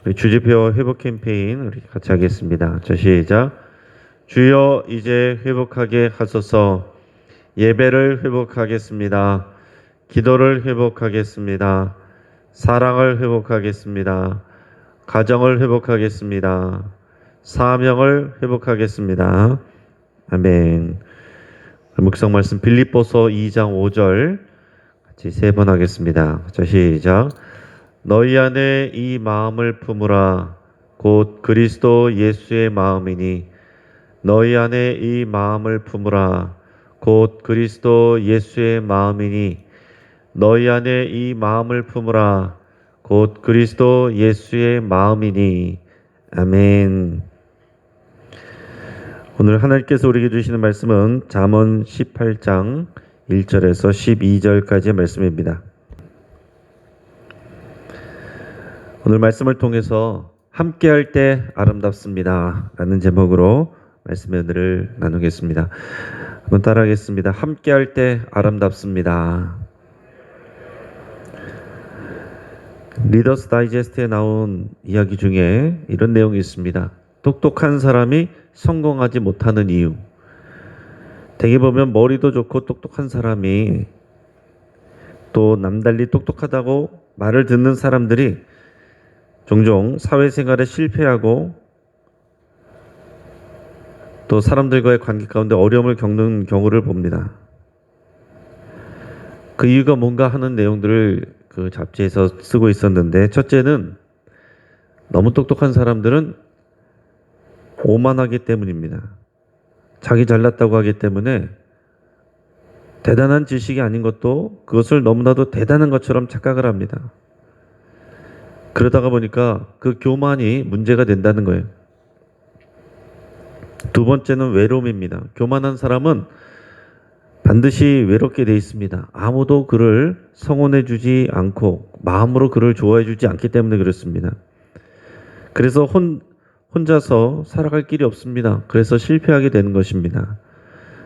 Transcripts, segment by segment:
우리 주지표 회복 캠페인 우리 같이 하겠습니다. 자, 시작. 주여 이제 회복하게 하소서. 예배를 회복하겠습니다. 기도를 회복하겠습니다. 사랑을 회복하겠습니다. 가정을 회복하겠습니다. 사명을 회복하겠습니다. 아멘. 묵상 말씀 빌립보서 2장 5절 같이 3번 하겠습니다. 자, 시작. 너희 안에 이 마음을 품으라. 곧 그리스도 예수의 마음이니 너희 안에 이 마음을 품으라. 곧 그리스도 예수의 마음이니 너희 안에 이 마음을 품으라. 곧 그리스도 예수의 마음이니. 아멘. 오늘 하나님께서 우리에게 주시는 말씀은 잠언 18장 1절에서 12절까지의 말씀입니다. 오늘 말씀을 통해서 함께할 때 아름답습니다 라는 제목으로 말씀의 은혜를 나누겠습니다. 한번 따라하겠습니다. 함께할 때 아름답습니다. 리더스 다이제스트에 나온 이야기 중에 이런 내용이 있습니다. 똑똑한 사람이 성공하지 못하는 이유. 대개 보면 머리도 좋고 똑똑한 사람이 또 남달리 똑똑하다고 말을 듣는 사람들이 종종 사회생활에 실패하고 또 사람들과의 관계 가운데 어려움을 겪는 경우를 봅니다. 그 이유가 뭔가 하는 내용들을 그 잡지에서 쓰고 있었는데, 첫째는 너무 똑똑한 사람들은 오만하기 때문입니다. 자기 잘났다고 하기 때문에 대단한 지식이 아닌 것도 그것을 너무나도 대단한 것처럼 착각을 합니다. 그러다가 보니까 그 교만이 문제가 된다는 거예요. 두 번째는 외로움입니다. 교만한 사람은 반드시 외롭게 돼 있습니다. 아무도 그를 성원해 주지 않고 마음으로 그를 좋아해 주지 않기 때문에 그렇습니다. 그래서 혼자서 살아갈 길이 없습니다. 그래서 실패하게 되는 것입니다.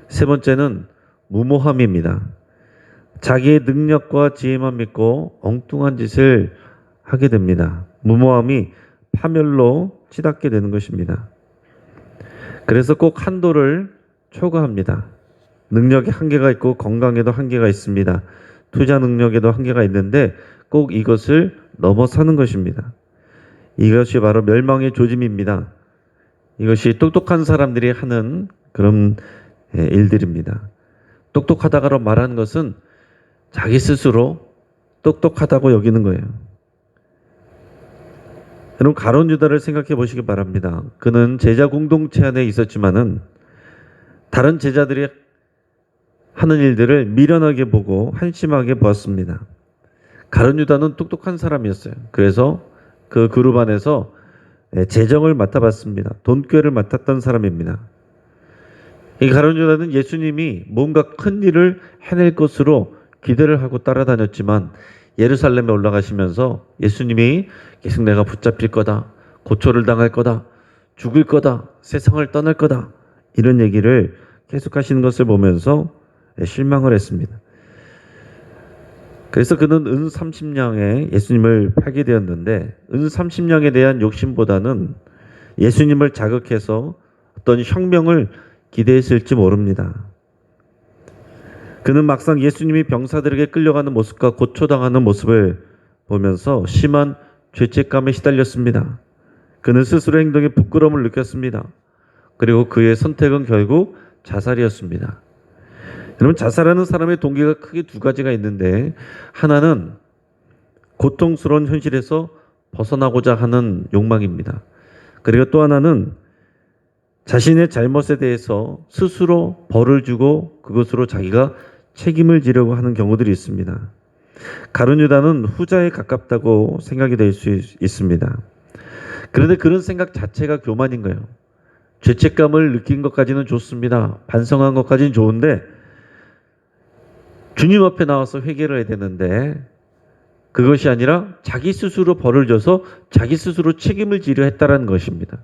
세 번째는 무모함입니다. 자기의 능력과 지혜만 믿고 엉뚱한 짓을 하게 됩니다. 무모함이 파멸로 치닫게 되는 것입니다. 그래서 꼭 한도를 초과합니다. 능력에 한계가 있고 건강에도 한계가 있습니다. 투자 능력에도 한계가 있는데 꼭 이것을 넘어서는 것입니다. 이것이 바로 멸망의 조짐입니다. 이것이 똑똑한 사람들이 하는 그런 일들입니다. 똑똑하다고 말하는 것은 자기 스스로 똑똑하다고 여기는 거예요. 여러분, 가룟 유다를 생각해 보시기 바랍니다. 그는 제자 공동체 안에 있었지만은 다른 제자들이 하는 일들을 미련하게 보고 한심하게 보았습니다. 가룟 유다는 똑똑한 사람이었어요. 그래서 그 그룹 안에서 재정을 맡아봤습니다. 돈꾀를 맡았던 사람입니다. 이 가룟 유다는 예수님이 뭔가 큰 일을 해낼 것으로 기대를 하고 따라다녔지만 예루살렘에 올라가시면서 예수님이 계속 내가 붙잡힐 거다, 고초를 당할 거다, 죽을 거다, 세상을 떠날 거다, 이런 얘기를 계속 하시는 것을 보면서 실망을 했습니다. 그래서 그는 은 30냥에 예수님을 팔게 되었는데, 은 30냥에 대한 욕심보다는 예수님을 자극해서 어떤 혁명을 기대했을지 모릅니다. 그는 막상 예수님이 병사들에게 끌려가는 모습과 고초당하는 모습을 보면서 심한 죄책감에 시달렸습니다. 그는 스스로의 행동에 부끄러움을 느꼈습니다. 그리고 그의 선택은 결국 자살이었습니다. 여러분, 자살하는 사람의 동기가 크게 두 가지가 있는데, 하나는 고통스러운 현실에서 벗어나고자 하는 욕망입니다. 그리고 또 하나는 자신의 잘못에 대해서 스스로 벌을 주고 그것으로 자기가 책임을 지려고 하는 경우들이 있습니다. 가룟 유다는 후자에 가깝다고 생각이 될 수 있습니다. 그런데 그런 생각 자체가 교만인 거예요. 죄책감을 느낀 것까지는 좋습니다. 반성한 것까지는 좋은데 주님 앞에 나와서 회개를 해야 되는데 그것이 아니라 자기 스스로 벌을 줘서 자기 스스로 책임을 지려 했다는 것입니다.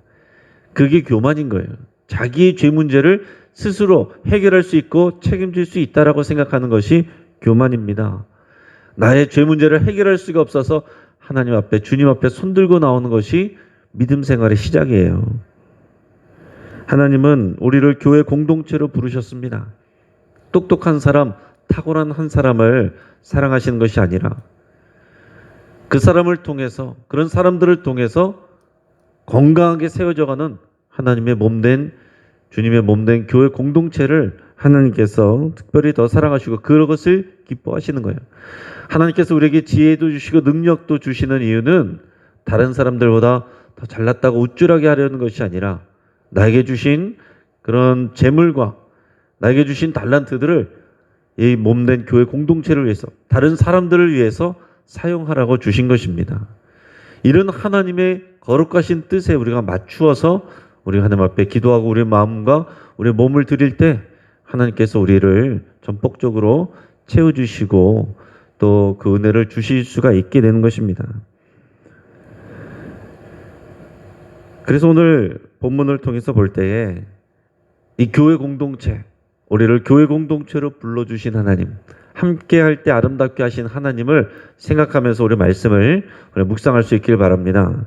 그게 교만인 거예요. 자기의 죄 문제를 스스로 해결할 수 있고 책임질 수 있다라고 생각하는 것이 교만입니다. 나의 죄 문제를 해결할 수가 없어서 하나님 앞에, 주님 앞에 손들고 나오는 것이 믿음 생활의 시작이에요. 하나님은 우리를 교회 공동체로 부르셨습니다. 똑똑한 사람, 탁월한 한 사람을 사랑하시는 것이 아니라 그 사람을 통해서, 그런 사람들을 통해서 건강하게 세워져가는 하나님의 몸된, 주님의 몸된 교회 공동체를 하나님께서 특별히 더 사랑하시고 그것을 기뻐하시는 거예요. 하나님께서 우리에게 지혜도 주시고 능력도 주시는 이유는 다른 사람들보다 더 잘났다고 우쭐하게 하려는 것이 아니라 나에게 주신 그런 재물과 나에게 주신 달란트들을 이 몸된 교회 공동체를 위해서, 다른 사람들을 위해서 사용하라고 주신 것입니다. 이런 하나님의 거룩하신 뜻에 우리가 맞추어서 우리 하나님 앞에 기도하고 우리의 마음과 우리의 몸을 드릴 때 하나님께서 우리를 전폭적으로 채워주시고 또 그 은혜를 주실 수가 있게 되는 것입니다. 그래서 오늘 본문을 통해서 볼 때에 이 교회 공동체, 우리를 교회 공동체로 불러주신 하나님, 함께 할 때 아름답게 하신 하나님을 생각하면서 우리 말씀을 묵상할 수 있길 바랍니다.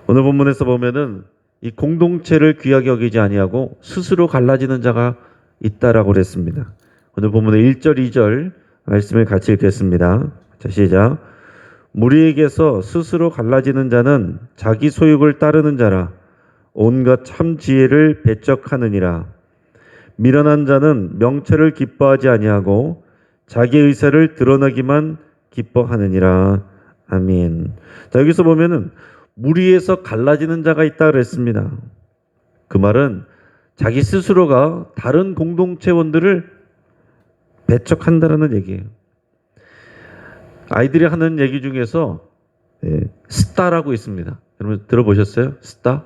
오늘 본문에서 보면은 이 공동체를 귀하게 여기지 아니하고 스스로 갈라지는 자가 있다라고 그랬습니다. 오늘 본문의 1절, 2절 말씀을 같이 읽겠습니다. 자, 시작. 무리에게서 스스로 갈라지는 자는 자기 소욕을 따르는 자라 온갖 참 지혜를 배척하느니라. 미련한 자는 명철을 기뻐하지 아니하고 자기 의사를 드러내기만 기뻐하느니라. 아멘. 자, 여기서 보면은 무리에서 갈라지는 자가 있다 그랬습니다. 그 말은 자기 스스로가 다른 공동체원들을 배척한다라는 얘기예요. 아이들이 하는 얘기 중에서 스타라고 있습니다. 여러분 들어보셨어요? 스타?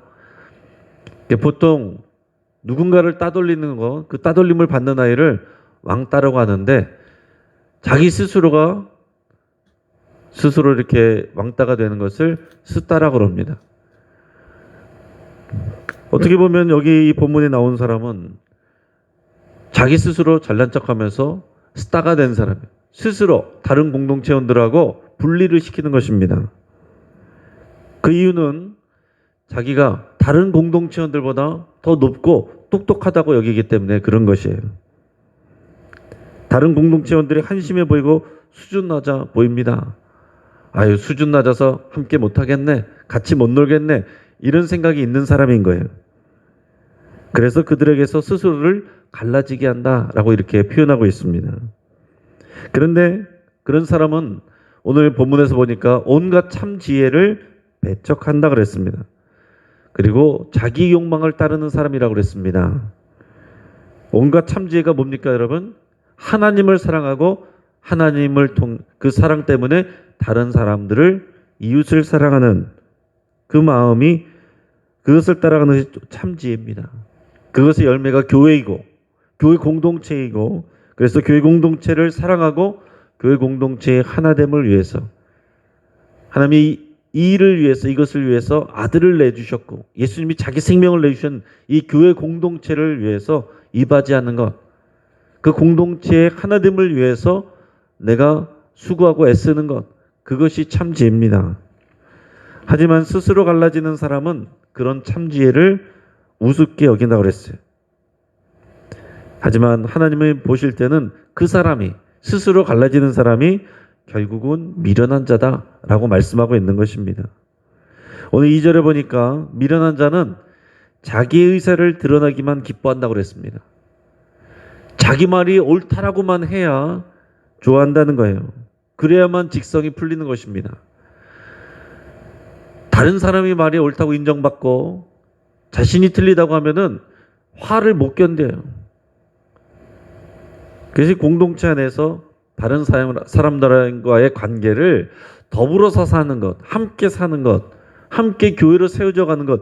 보통 누군가를 따돌리는 거, 그 따돌림을 받는 아이를 왕따라고 하는데 자기 스스로 이렇게 왕따가 되는 것을 스타라고 합니다. 어떻게 보면 여기 이 본문에 나온 사람은 자기 스스로 잘난 척하면서 스타가 된 사람이에요. 스스로 다른 공동체원들하고 분리를 시키는 것입니다. 그 이유는 자기가 다른 공동체원들보다 더 높고 똑똑하다고 여기기 때문에 그런 것이에요. 다른 공동체원들이 한심해 보이고 수준 낮아 보입니다. 아유, 수준 낮아서 함께 못하겠네, 같이 못 놀겠네, 이런 생각이 있는 사람인 거예요. 그래서 그들에게서 스스로를 갈라지게 한다라고 이렇게 표현하고 있습니다. 그런데 그런 사람은 오늘 본문에서 보니까 온갖 참 지혜를 배척한다 그랬습니다. 그리고 자기 욕망을 따르는 사람이라고 그랬습니다. 온갖 참 지혜가 뭡니까, 여러분? 하나님을 사랑하고 그 사랑 때문에 다른 사람들을, 이웃을 사랑하는 그 마음이, 그것을 따라가는 것이 참 지혜입니다. 그것의 열매가 교회이고 교회 공동체이고, 그래서 교회 공동체를 사랑하고 교회 공동체의 하나됨을 위해서 하나님이 이 일을 위해서, 이것을 위해서 아들을 내주셨고 예수님이 자기 생명을 내주신 이 교회 공동체를 위해서 이바지하는 것, 그 공동체의 하나됨을 위해서 내가 수고하고 애쓰는 것, 그것이 참 지혜입니다. 하지만 스스로 갈라지는 사람은 그런 참 지혜를 우습게 여긴다고 그랬어요. 하지만 하나님이 보실 때는 그 사람이, 스스로 갈라지는 사람이 결국은 미련한 자다라고 말씀하고 있는 것입니다. 오늘 2절에 보니까 미련한 자는 자기의 의사를 드러나기만 기뻐한다고 그랬습니다. 자기 말이 옳다라고만 해야 좋아한다는 거예요. 그래야만 직성이 풀리는 것입니다. 다른 사람이 말이 옳다고 인정받고 자신이 틀리다고 하면은 화를 못 견뎌요. 그래서 공동체 안에서 다른 사람들과의 관계를 더불어서 사는 것, 함께 사는 것, 함께 교회로 세워져 가는 것,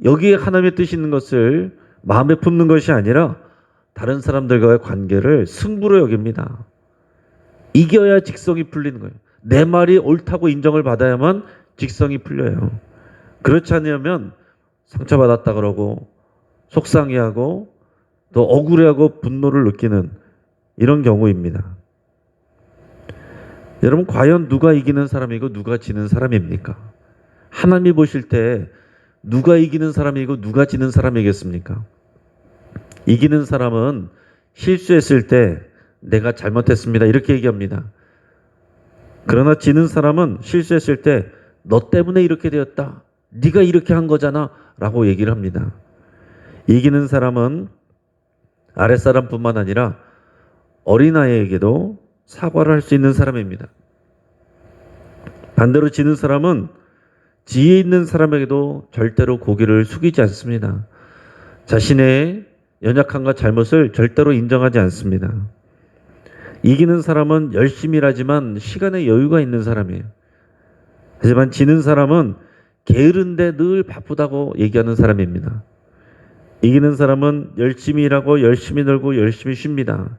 여기에 하나님의 뜻이 있는 것을 마음에 품는 것이 아니라 다른 사람들과의 관계를 승부로 여깁니다. 이겨야 직성이 풀리는 거예요. 내 말이 옳다고 인정을 받아야만 직성이 풀려요. 그렇지 않으면 상처받았다 그러고 속상해하고 또 억울해하고 분노를 느끼는 이런 경우입니다. 여러분, 과연 누가 이기는 사람이고 누가 지는 사람입니까? 하나님이 보실 때 누가 이기는 사람이고 누가 지는 사람이겠습니까? 이기는 사람은 실수했을 때 내가 잘못했습니다, 이렇게 얘기합니다. 그러나 지는 사람은 실수했을 때 너 때문에 이렇게 되었다, 네가 이렇게 한 거잖아 라고 얘기를 합니다. 이기는 사람은 아랫사람뿐만 아니라 어린아이에게도 사과를 할 수 있는 사람입니다. 반대로 지는 사람은 지혜 있는 사람에게도 절대로 고개를 숙이지 않습니다. 자신의 연약함과 잘못을 절대로 인정하지 않습니다. 이기는 사람은 열심히 일하지만 시간에 여유가 있는 사람이에요. 하지만 지는 사람은 게으른데 늘 바쁘다고 얘기하는 사람입니다. 이기는 사람은 열심히 일하고 열심히 놀고 열심히 쉽니다.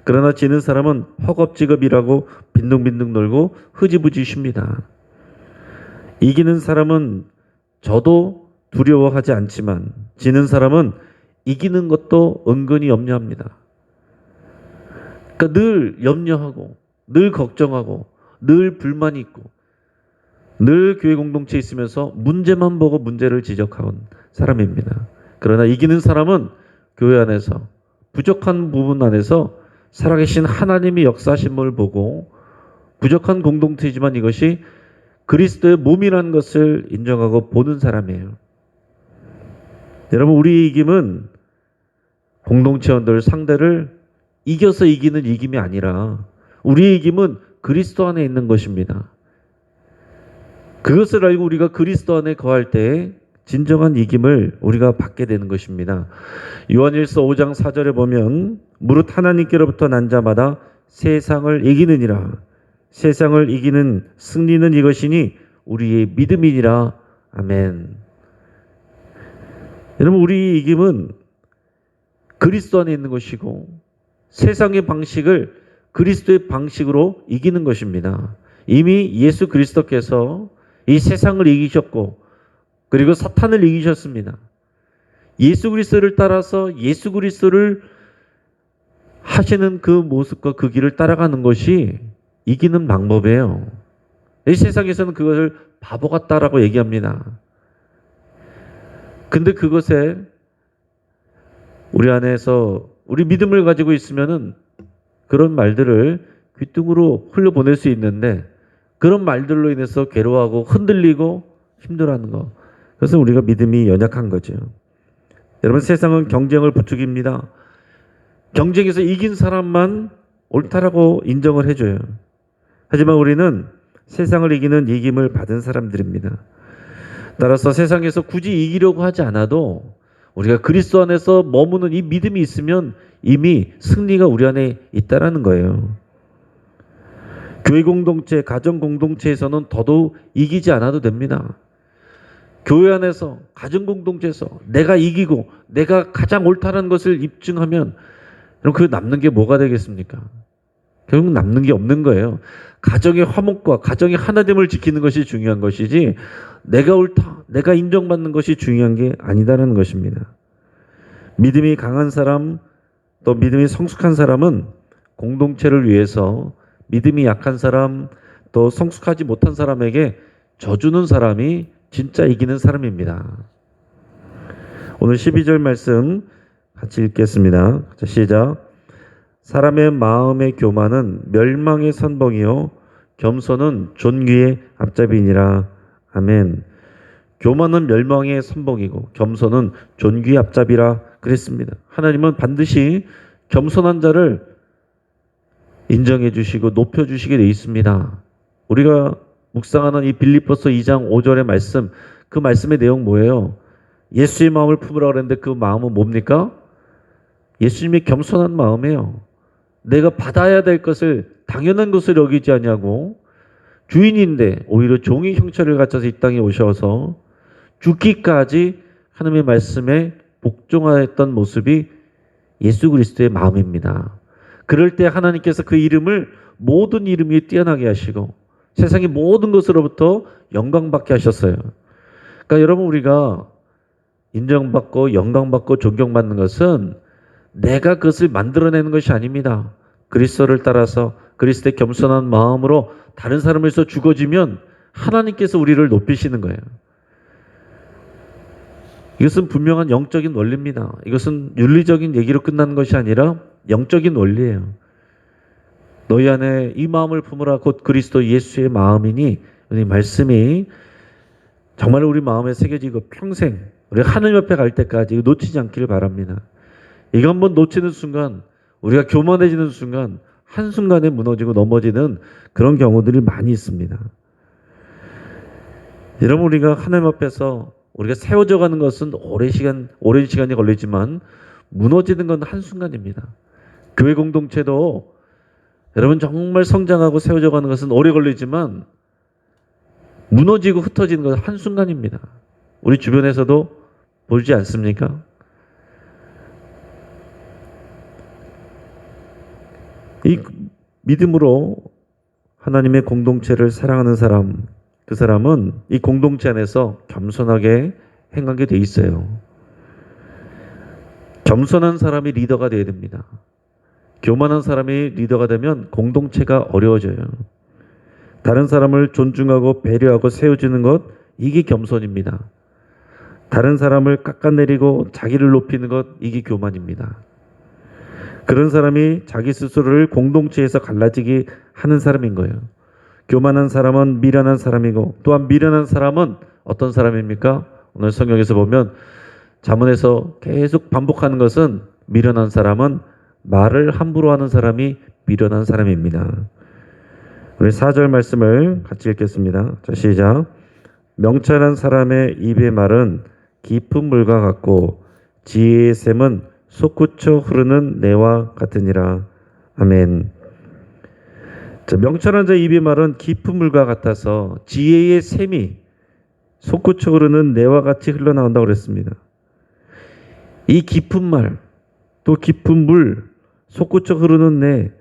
그러나 지는 사람은 허겁지겁 일하고 빈둥빈둥 놀고 흐지부지 쉽니다. 이기는 사람은 저도 두려워하지 않지만 지는 사람은 이기는 것도 은근히 염려합니다. 그러니까 늘 염려하고 늘 걱정하고 늘 불만이 있고 늘 교회 공동체에 있으면서 문제만 보고 문제를 지적하는 사람입니다. 그러나 이기는 사람은 교회 안에서 부족한 부분 안에서 살아계신 하나님이 역사하심을 보고 부족한 공동체이지만 이것이 그리스도의 몸이라는 것을 인정하고 보는 사람이에요. 여러분, 우리의 이김은 공동체원들 상대를 이겨서 이기는 이김이 아니라 우리의 이김은 그리스도 안에 있는 것입니다. 그것을 알고 우리가 그리스도 안에 거할 때 진정한 이김을 우리가 받게 되는 것입니다. 요한일서 5장 4절에 보면 무릇 하나님께로부터 난 자마다 세상을 이기느니라. 세상을 이기는 승리는 이것이니 우리의 믿음이니라. 아멘. 여러분, 우리의 이김은 그리스도 안에 있는 것이고 세상의 방식을 그리스도의 방식으로 이기는 것입니다. 이미 예수 그리스도께서 이 세상을 이기셨고 그리고 사탄을 이기셨습니다. 예수 그리스도를 따라서 예수 그리스도를 하시는 그 모습과 그 길을 따라가는 것이 이기는 방법이에요. 이 세상에서는 그것을 바보 같다라고 얘기합니다. 근데 그것에 우리 안에서 우리 믿음을 가지고 있으면은 그런 말들을 귀뚱으로 흘려보낼 수 있는데 그런 말들로 인해서 괴로워하고 흔들리고 힘들어하는 거. 그래서 우리가 믿음이 연약한 거죠. 여러분, 세상은 경쟁을 부추깁니다. 경쟁에서 이긴 사람만 옳다라고 인정을 해줘요. 하지만 우리는 세상을 이기는 이김을 받은 사람들입니다. 따라서 세상에서 굳이 이기려고 하지 않아도 우리가 그리스도 안에서 머무는 이 믿음이 있으면 이미 승리가 우리 안에 있다라는 거예요. 교회 공동체, 가정 공동체에서는 더더욱 이기지 않아도 됩니다. 교회 안에서, 가정 공동체에서 내가 이기고 내가 가장 옳다는 것을 입증하면 그럼 그 남는 게 뭐가 되겠습니까? 결국 남는 게 없는 거예요. 가정의 화목과 가정의 하나됨을 지키는 것이 중요한 것이지 내가 옳다, 내가 인정받는 것이 중요한 게 아니다라는 것입니다. 믿음이 강한 사람, 또 믿음이 성숙한 사람은 공동체를 위해서 믿음이 약한 사람, 또 성숙하지 못한 사람에게 져주는 사람이 진짜 이기는 사람입니다. 오늘 12절 말씀 같이 읽겠습니다. 자, 시작. 사람의 마음의 교만은 멸망의 선봉이요 겸손은 존귀의 앞잡이니라. 아멘. 교만은 멸망의 선봉이고 겸손은 존귀의 앞잡이라 그랬습니다. 하나님은 반드시 겸손한 자를 인정해 주시고 높여 주시게 되어 있습니다. 우리가 묵상하는 이 빌립보서 2장 5절의 말씀, 그 말씀의 내용 뭐예요? 예수의 마음을 품으라 그랬는데 그 마음은 뭡니까? 예수님의 겸손한 마음이에요. 내가 받아야 될 것을 당연한 것을 여기지 않냐고 주인인데 오히려 종의 형체를 갖춰서 이 땅에 오셔서 죽기까지 하나님의 말씀에 복종하였던 모습이 예수 그리스도의 마음입니다. 그럴 때 하나님께서 그 이름을 모든 이름 위에 뛰어나게 하시고 세상의 모든 것으로부터 영광받게 하셨어요. 그러니까 여러분, 우리가 인정받고 영광받고 존경받는 것은 내가 그것을 만들어내는 것이 아닙니다. 그리스도를 따라서 그리스도의 겸손한 마음으로 다른 사람을 위해서 죽어지면 하나님께서 우리를 높이시는 거예요. 이것은 분명한 영적인 원리입니다. 이것은 윤리적인 얘기로 끝나는 것이 아니라 영적인 원리예요. 너희 안에 이 마음을 품으라 곧 그리스도 예수의 마음이니, 이 말씀이 정말 우리 마음에 새겨지고 평생 우리 하늘 옆에 갈 때까지 놓치지 않기를 바랍니다. 이거 한번 놓치는 순간, 우리가 교만해지는 순간 한순간에 무너지고 넘어지는 그런 경우들이 많이 있습니다. 여러분, 우리가 하나님 앞에서 우리가 세워져 가는 것은 오랜 시간이 걸리지만 무너지는 건 한순간입니다. 교회 공동체도 여러분 정말 성장하고 세워져 가는 것은 오래 걸리지만 무너지고 흩어지는 것은 한순간입니다. 우리 주변에서도 보지 않습니까? 이 믿음으로 하나님의 공동체를 사랑하는 사람, 그 사람은 이 공동체 안에서 겸손하게 행하게 돼 있어요. 겸손한 사람이 리더가 되어야 됩니다. 교만한 사람이 리더가 되면 공동체가 어려워져요. 다른 사람을 존중하고 배려하고 세워주는 것, 이게 겸손입니다. 다른 사람을 깎아내리고 자기를 높이는 것, 이게 교만입니다. 그런 사람이 자기 스스로를 공동체에서 갈라지게 하는 사람인 거예요. 교만한 사람은 미련한 사람이고, 또한 미련한 사람은 어떤 사람입니까? 오늘 성경에서 보면 잠언에서 계속 반복하는 것은 미련한 사람은 말을 함부로 하는 사람이 미련한 사람입니다. 우리 4절 말씀을 같이 읽겠습니다. 자, 시작. 명철한 사람의 입의 말은 깊은 물과 같고 지혜의 샘은 솟구쳐 흐르는 내와 같으니라. 아멘. 자, 명철한 자의 입의 말은 깊은 물과 같아서 지혜의 샘이 솟구쳐 흐르는 내와 같이 흘러나온다고 그랬습니다. 이 깊은 말, 또 깊은 물, 솟구쳐 흐르는 내,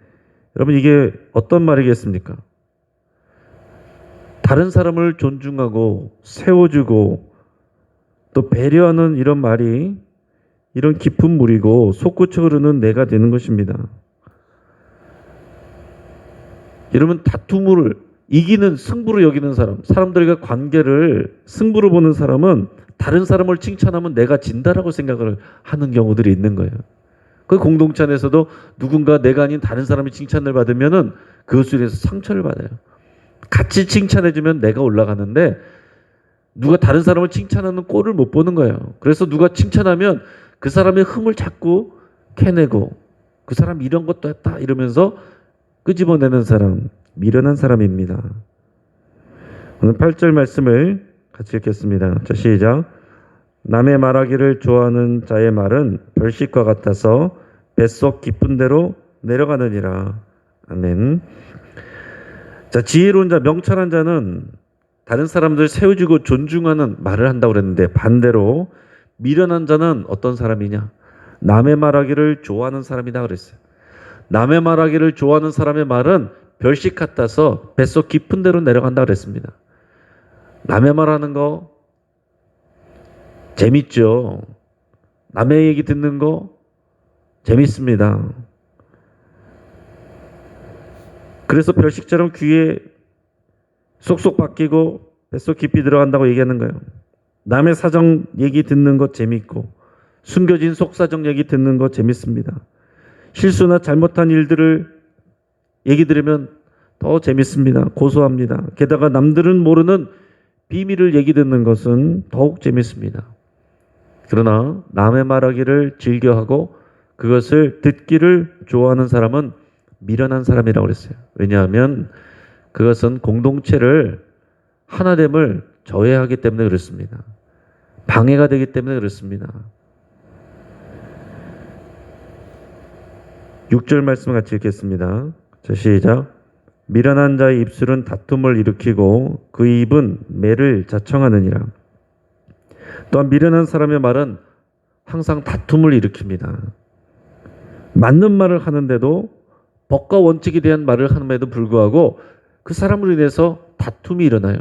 여러분 이게 어떤 말이겠습니까? 다른 사람을 존중하고 세워주고 또 배려하는 이런 말이 이런 깊은 물이고 솟구쳐 흐르는 내가 되는 것입니다. 여러분, 다툼을 이기는 승부로 여기는 사람, 사람들과 관계를 승부로 보는 사람은 다른 사람을 칭찬하면 내가 진다라고 생각을 하는 경우들이 있는 거예요. 그 공동체 안에서도 누군가 내가 아닌 다른 사람이 칭찬을 받으면은 그것으로 인해서 상처를 받아요. 같이 칭찬해주면 내가 올라가는데 누가 다른 사람을 칭찬하는 꼴을 못 보는 거예요. 그래서 누가 칭찬하면 그 사람의 흠을 자꾸 캐내고 그 사람 이런 것도 했다 이러면서 끄집어내는 사람, 미련한 사람입니다. 오늘 8절 말씀을 같이 읽겠습니다. 자, 시작. 남의 말하기를 좋아하는 자의 말은 별식과 같아서 뱃속 깊은 데로 내려가느니라. 아멘. 자, 지혜로운 자, 명철한 자는 다른 사람들 세워주고 존중하는 말을 한다고 그랬는데 반대로 미련한 자는 어떤 사람이냐? 남의 말하기를 좋아하는 사람이다 그랬어요. 남의 말하기를 좋아하는 사람의 말은 별식 같아서 뱃속 깊은 데로 내려간다 그랬습니다. 남의 말하는 거 재밌죠. 남의 얘기 듣는 거 재밌습니다. 그래서 별식처럼 귀에 쏙쏙 박히고 뱃속 깊이 들어간다고 얘기하는 거예요. 남의 사정 얘기 듣는 거 재밌고 숨겨진 속사정 얘기 듣는 거 재밌습니다. 실수나 잘못한 일들을 얘기 들으면 더 재밌습니다. 고소합니다. 게다가 남들은 모르는 비밀을 얘기 듣는 것은 더욱 재밌습니다. 그러나 남의 말하기를 즐겨하고 그것을 듣기를 좋아하는 사람은 미련한 사람이라고 그랬어요. 왜냐하면 그것은 공동체를 하나됨을 저해하기 때문에 그렇습니다. 방해가 되기 때문에 그렇습니다. 6절 말씀 같이 읽겠습니다. 자, 시작. 미련한 자의 입술은 다툼을 일으키고 그 입은 매를 자청하느니라. 또한 미련한 사람의 말은 항상 다툼을 일으킵니다. 맞는 말을 하는데도 법과 원칙에 대한 말을 함에도 불구하고 그 사람으로 인해서 다툼이 일어나요.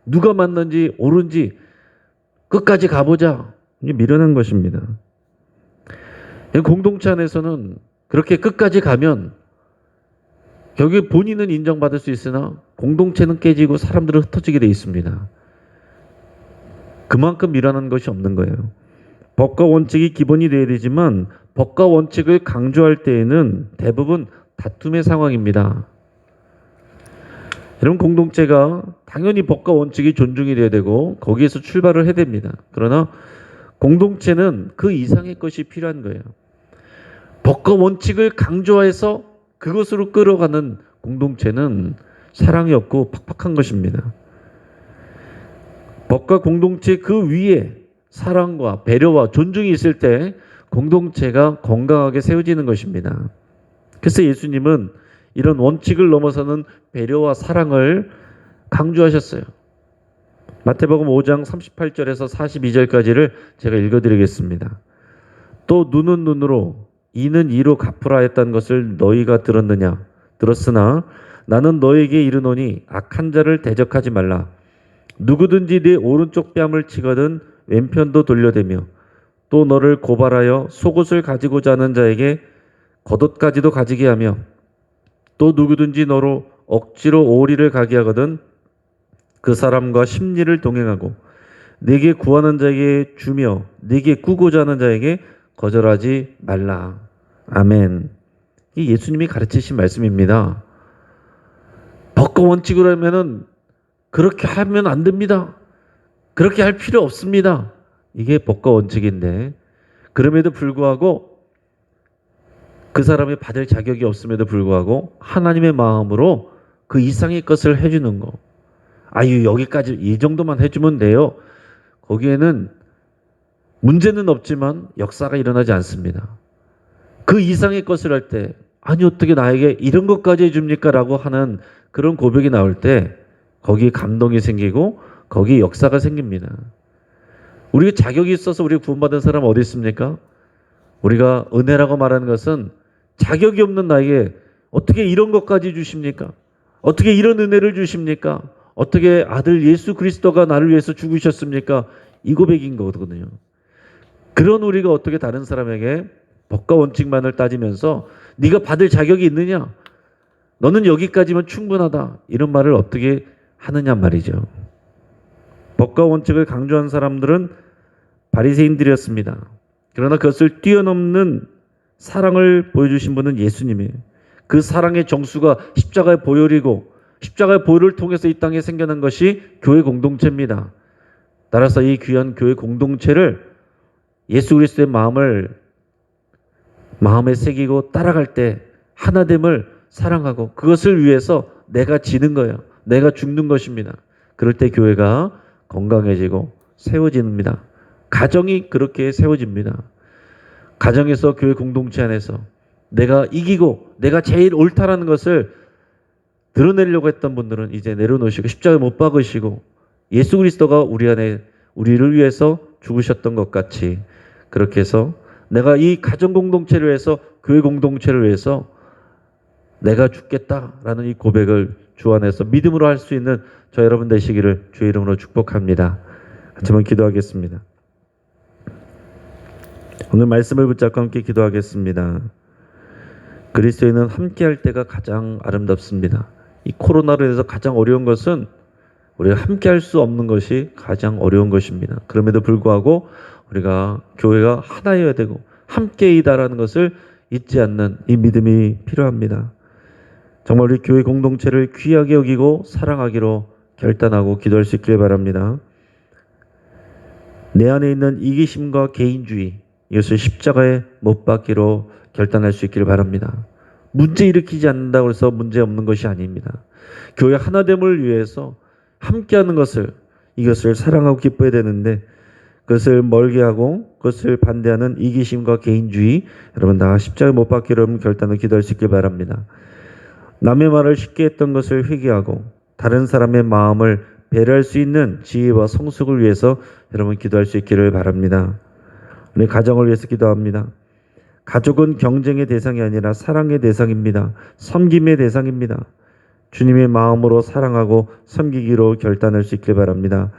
누가 맞는지 옳은지 끝까지 가보자. 이게 미련한 것입니다. 공동체 안에서는 그렇게 끝까지 가면 결국에 본인은 인정받을 수 있으나 공동체는 깨지고 사람들은 흩어지게 돼 있습니다. 그만큼 일어나는 것이 없는 거예요. 법과 원칙이 기본이 되어야 되지만 법과 원칙을 강조할 때에는 대부분 다툼의 상황입니다. 이런 공동체가 당연히 법과 원칙이 존중이 돼야 되고 거기에서 출발을 해야 됩니다. 그러나 공동체는 그 이상의 것이 필요한 거예요. 법과 원칙을 강조해서 그것으로 끌어가는 공동체는 사랑이 없고 팍팍한 것입니다. 법과 공동체 그 위에 사랑과 배려와 존중이 있을 때 공동체가 건강하게 세워지는 것입니다. 그래서 예수님은 이런 원칙을 넘어서는 배려와 사랑을 강조하셨어요. 마태복음 5장 38절에서 42절까지를 제가 읽어드리겠습니다. 또 눈은 눈으로 이는 이로 갚으라 했던 것을 너희가 들었느냐? 들었으나 나는 너에게 이르노니 악한 자를 대적하지 말라. 누구든지 네 오른쪽 뺨을 치거든 왼편도 돌려대며 또 너를 고발하여 속옷을 가지고자 하는 자에게 겉옷까지도 가지게 하며 또 누구든지 너로 억지로 오리를 가게 하거든 그 사람과 심리를 동행하고 네게 구하는 자에게 주며 네게 꾸고자 하는 자에게 거절하지 말라. 아멘. 이 예수님이 가르치신 말씀입니다. 법과 원칙으로 하면은 그렇게 하면 안 됩니다. 그렇게 할 필요 없습니다. 이게 법과 원칙인데 그럼에도 불구하고 그 사람이 받을 자격이 없음에도 불구하고 하나님의 마음으로 그 이상의 것을 해주는 거. 아유 여기까지 이 정도만 해주면 돼요. 거기에는 문제는 없지만 역사가 일어나지 않습니다. 그 이상의 것을 할 때 아니 어떻게 나에게 이런 것까지 해줍니까? 라고 하는 그런 고백이 나올 때 거기에 감동이 생기고 거기에 역사가 생깁니다. 우리가 자격이 있어서 우리가 구원받은 사람 어디 있습니까? 우리가 은혜라고 말하는 것은 자격이 없는 나에게 어떻게 이런 것까지 주십니까? 어떻게 이런 은혜를 주십니까? 어떻게 아들 예수 그리스도가 나를 위해서 죽으셨습니까? 이 고백인 거거든요. 그런 우리가 어떻게 다른 사람에게 법과 원칙만을 따지면서 네가 받을 자격이 있느냐? 너는 여기까지면 충분하다. 이런 말을 어떻게 하느냐 말이죠. 법과 원칙을 강조한 사람들은 바리새인들이었습니다. 그러나 그것을 뛰어넘는 사랑을 보여주신 분은 예수님이에요. 그 사랑의 정수가 십자가의 보혈이고 십자가의 보혈을 통해서 이 땅에 생겨난 것이 교회 공동체입니다. 따라서 이 귀한 교회 공동체를 예수 그리스도의 마음에 새기고 따라갈 때 하나됨을 사랑하고 그것을 위해서 내가 지는 거예요. 내가 죽는 것입니다. 그럴 때 교회가 건강해지고 세워집니다. 가정이 그렇게 세워집니다. 가정에서 교회 공동체 안에서 내가 이기고 내가 제일 옳다라는 것을 드러내려고 했던 분들은 이제 내려놓으시고 십자가에 못 박으시고 예수 그리스도가 우리 안에 우리를 위해서 죽으셨던 것 같이 그렇게 해서 내가 이 가정 공동체를 위해서 교회 공동체를 위해서 내가 죽겠다라는 이 고백을 주 안에서 믿음으로 할 수 있는 저 여러분 되시기를 주의 이름으로 축복합니다. 같이 한번 기도하겠습니다. 오늘 말씀을 붙잡고 함께 기도하겠습니다. 그리스도인은 함께할 때가 가장 아름답습니다. 이 코로나로 인해서 가장 어려운 것은 우리가 함께할 수 없는 것이 가장 어려운 것입니다. 그럼에도 불구하고 우리가 교회가 하나여야 되고 함께이다라는 것을 잊지 않는 이 믿음이 필요합니다. 정말 우리 교회 공동체를 귀하게 여기고 사랑하기로 결단하고 기도할 수 있길 바랍니다. 내 안에 있는 이기심과 개인주의 이것을 십자가에 못 박기로 결단할 수 있기를 바랍니다. 문제 일으키지 않는다고 해서 문제 없는 것이 아닙니다. 교회 하나됨을 위해서 함께하는 것을 이것을 사랑하고 기뻐해야 되는데 그것을 멀게 하고 그것을 반대하는 이기심과 개인주의 여러분 다 십자가에 못 박기로 결단을 기도할 수 있길 바랍니다. 남의 말을 쉽게 했던 것을 회개하고 다른 사람의 마음을 배려할 수 있는 지혜와 성숙을 위해서 여러분 기도할 수 있기를 바랍니다. 우리 가정을 위해서 기도합니다. 가족은 경쟁의 대상이 아니라 사랑의 대상입니다. 섬김의 대상입니다. 주님의 마음으로 사랑하고 섬기기로 결단할 수 있길 바랍니다.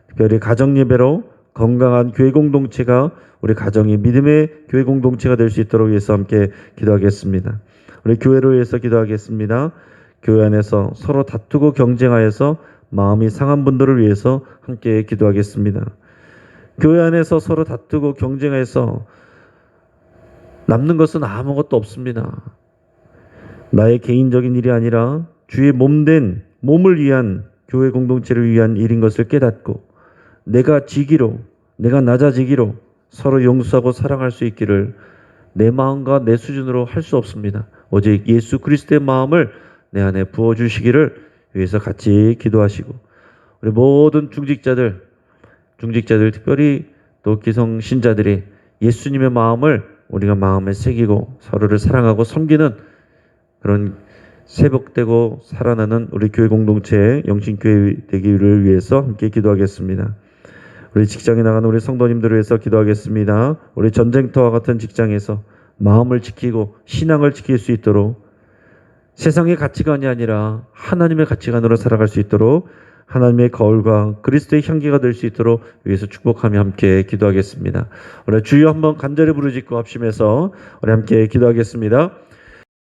특별히 가정 예배로 건강한 교회 공동체가 우리 가정이 믿음의 교회 공동체가 될 수 있도록 위해서 함께 기도하겠습니다. 우리 교회를 위해서 기도하겠습니다. 교회 안에서 서로 다투고 경쟁하여서 마음이 상한 분들을 위해서 함께 기도하겠습니다. 교회 안에서 서로 다투고 경쟁해서 남는 것은 아무것도 없습니다. 나의 개인적인 일이 아니라 주의 몸된 몸을 위한 교회 공동체를 위한 일인 것을 깨닫고 내가 지기로, 내가 낮아지기로 서로 용서하고 사랑할 수 있기를 내 마음과 내 수준으로 할 수 없습니다. 오직 예수 그리스도의 마음을 내 안에 부어주시기를 위해서 같이 기도하시고 우리 모든 중직자들 특별히 또 기성신자들이 예수님의 마음을 우리가 마음에 새기고 서로를 사랑하고 섬기는 그런 회복되고 살아나는 우리 교회 공동체의 영신교회 되기를 위해서 함께 기도하겠습니다. 우리 직장에 나가는 우리 성도님들을 위해서 기도하겠습니다. 우리 전쟁터와 같은 직장에서 마음을 지키고 신앙을 지킬 수 있도록 세상의 가치관이 아니라 하나님의 가치관으로 살아갈 수 있도록 하나님의 거울과 그리스도의 향기가 될 수 있도록 위해서 축복하며 함께 기도하겠습니다. 우리 주여 한번 간절히 부르짖고 합심해서 우리 함께 기도하겠습니다.